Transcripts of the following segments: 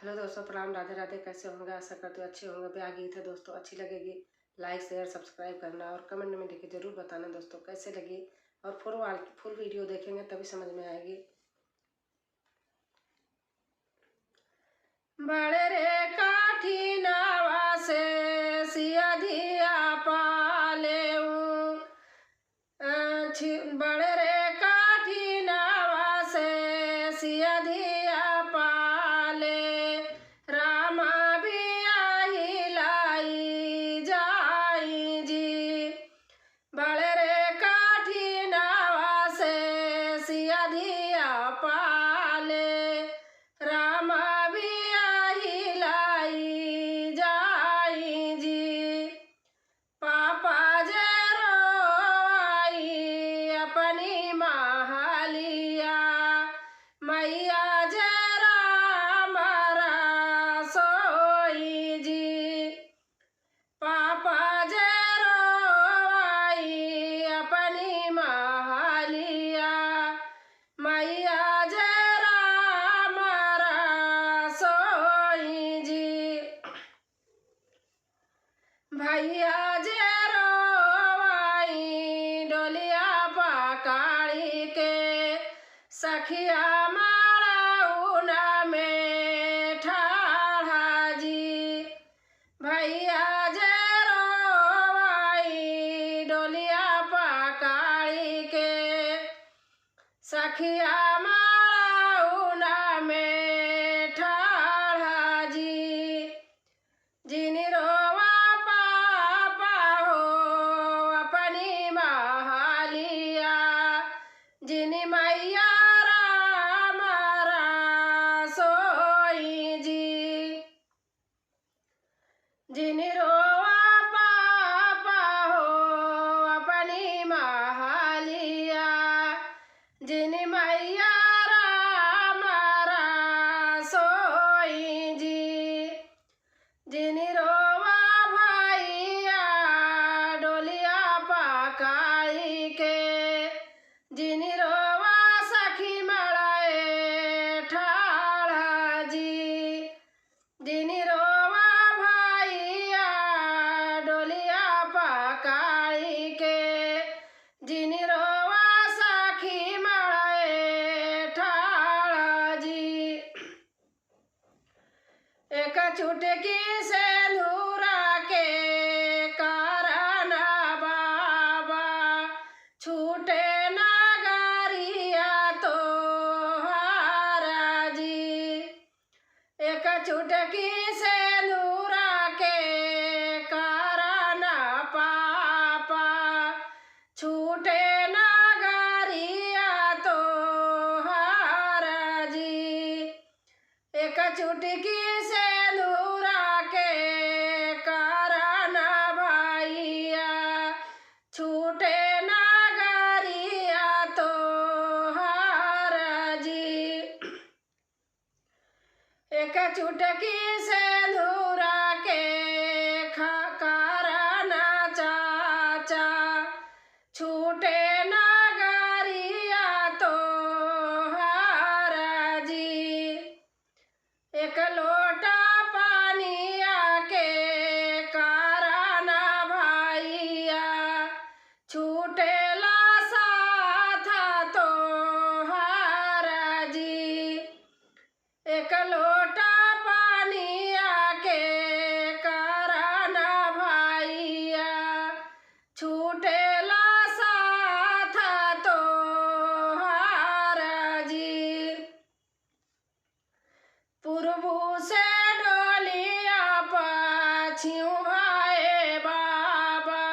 Hello दोस्तों, प्रणाम, राधे राधे। कैसे होंगे? आशा करते हो अच्छे होंगे। ब्याह गीत है दोस्तों, अच्छी लगेगी लाइक शेयर सब्सक्राइब करना और कमेंट में लिख के जरूर बताना दोस्तों कैसे लगी। और फुल वीडियो देखेंगे तभी समझ में आएगी। बड़े रे काठी नावा से सिया धिया पाले बड़े रे काठी नावा से सिया धिया पाले रामा बियाही लाई जाई जी। बड़े रे काठी नावा से सिया धिया पाले रामा बियाही लाई जाई जी। पापा जे रोई अपनी महालिया मैया जे राम सोई जी। पापा जे रोई अपनी महालिया मैया जे राम सोई जी। भैया जे रोई डोलिया पकाड़ी के सखिया माड़ाउना में ठाढ़ा जी। भैया जे रोई डोलिया पकाड़ी के सखिया माड़ाउना में ठाढ़ा जी। जिनी रोवा पापा हो अपनी महालिया जिनी मैया राम सोई जी। जिनी रोवा पापा हो अपनी महालिया जिनी मैया राम सोई जी। जिनी रोवा भैया डोलिया पकाई के जिनी रोवा सखी मड़ाए ठाढ़ा जी। जिनी रोवा भैया डोलिया पकाई के जिनी रोवा सखी मड़ाए ठाढ़ा जी। एक चुटकी से धूरा के करना बाबा छूटे नगरिया तो हारा जी। एक चुटकी से धूरा के करना पापा छूटे नगरिया तो हारा जी। एक चुटकी से धूरा के करना भैया छूटे नगरिया तो हारा जी। एक चुटकी से धूरा के करना चाचा छूटे नगरिया तो हारा जी। एक लोटा पानी आके करना भैया छूटेला साथा तो हारा जी। एक लोटा पानी आके करना भैया छूटेला साथा तो हारा जी। पूर्वू से डोलिया पछियू भाए बाबा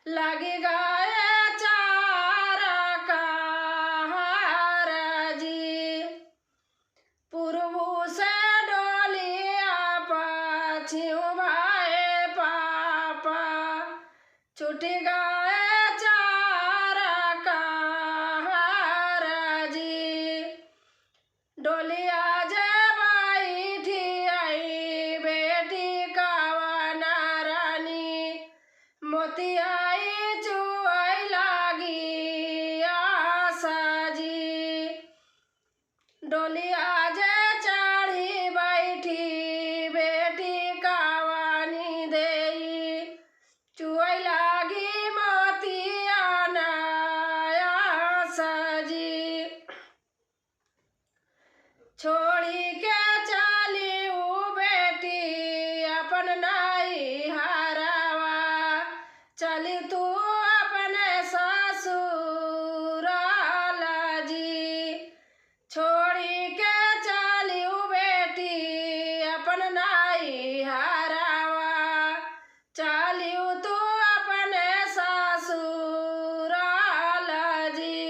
लगी गए चारा कहारा जी। पूर्वू से डोलिया पछियू भाए पापा छुटी गए चारा कहारा जी। डोलिया जे बैठी आई बेटी कावना रानी मोतियाई चुआई लागी आशा जी। डोलिया जे चढ़ी बैठी छोड़ी के चली ऊ बेटी अपन नाई हरावा, चली तू अपने ससुराल जी। छोड़ी के चली ऊ बेटी अपन नाई हरावा, चली तू अपने ससुराल जी।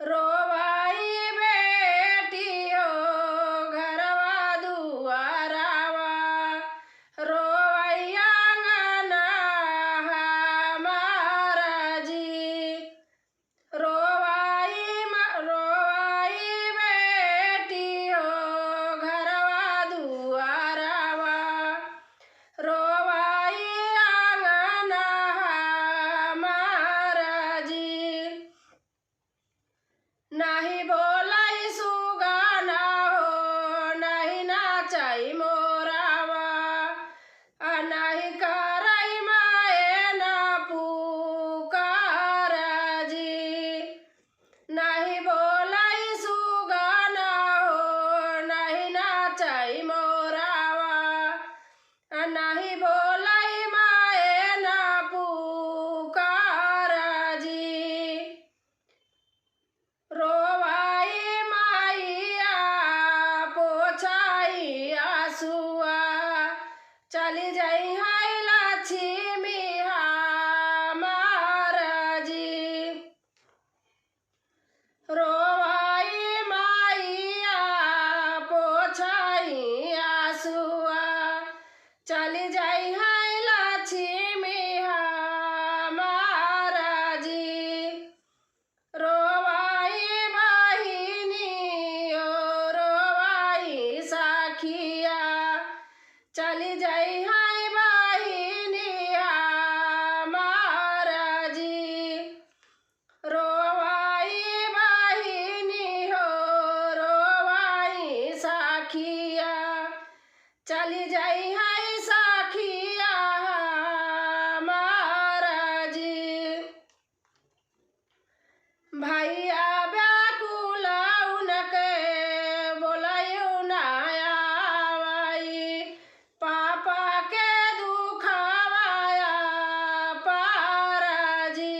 रोवाई बेटी हो घरवा दुआरावा, रोवैया अंगना हमारा जी। रोवाई बेटी हो घरवा दुआरावा, रोवाई अंगना हमारा जी। नाही बोलाई सुगाना हो नाही नाचाई मोरावा, नाही करई माए ना पुकारा जी। नाही बोलाई सुगाना हो नाही नाचाई मोरावा, नाही बोलाई माए ना पुकारा जी। रोवाई माइया पोछाई आंसुआ, चली जाई हाय लक्ष्मी हमारा जी। रोवाई माइया पोछाई आंसुआ, चली जाई हाय लक्ष्मी हमारा जी। रोवाई बहिनी ओ रोवाई सखिया, चली जाई हाय बहिनी हमारा जी। रोवाई बहिनी हो रोवाई सखिया, चली जाई हाय सखिया हमारा जी। भैया व्याकुल उनके बोलायु ना आवाई, पापा के दुखावाया पारा जी।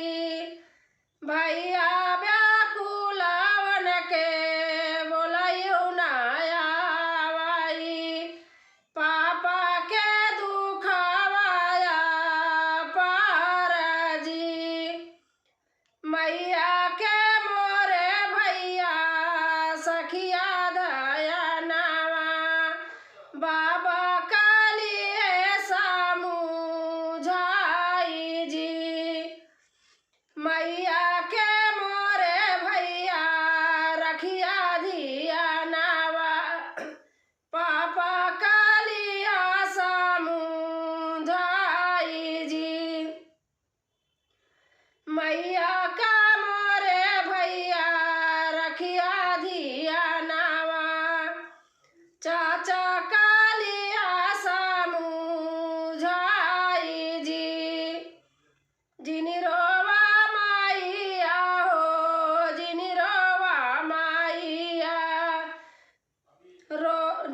भैया व्याकुल उनके बोलायु ना आवाई, पापा के दुखावाया पारा जी। मैया के मोरे भैया सखिया दया नावा, बाबा कालिए सामुझाई जी। मैया के मोरे भैया रखिया धिया नावा, पापा कालिया सामुझाई जी। मैया का मोरे भैया रखिया धिया नावा, चाचा कालिया सामुझाई जी। जिनी रोवा माइया हो जिनी रोवा माइया,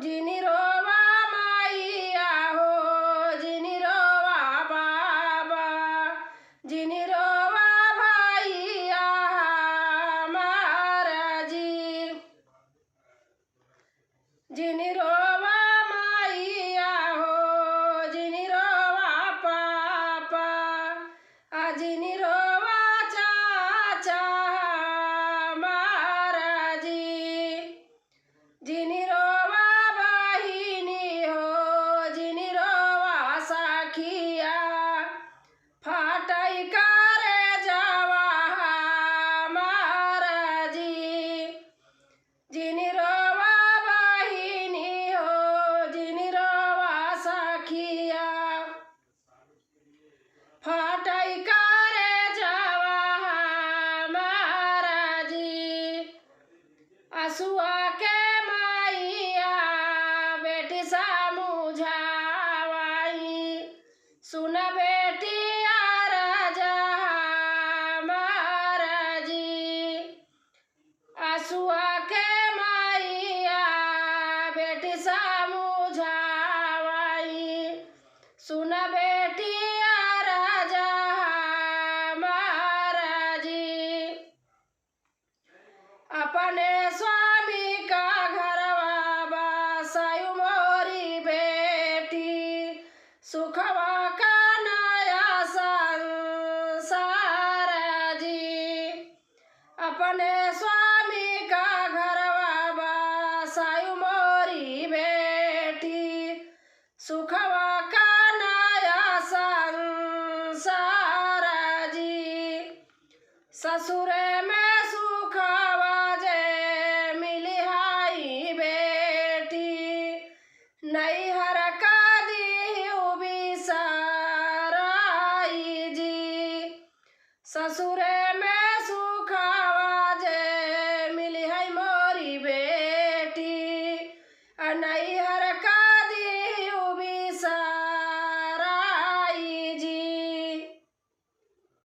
जिनी रोवा माइया हो जिनी रोवा बाबा, जिनी रोवा भैया हमारा जी। जिनी रोवा माइया हो जिनी रोवा पापा, जिनी रोवा चाचा हमारा जी। जिनी रोवा बहिनी हो जिनी रोवा सखिया, फाटई करे जावा हमारा जी। जिनी रोवा बहिनी हो सुखवा का नया संसार जी। ससुरे में सुखवा जे मिलिहाई बेटी, नैहर का दिहु बिसराई जी। ससुरे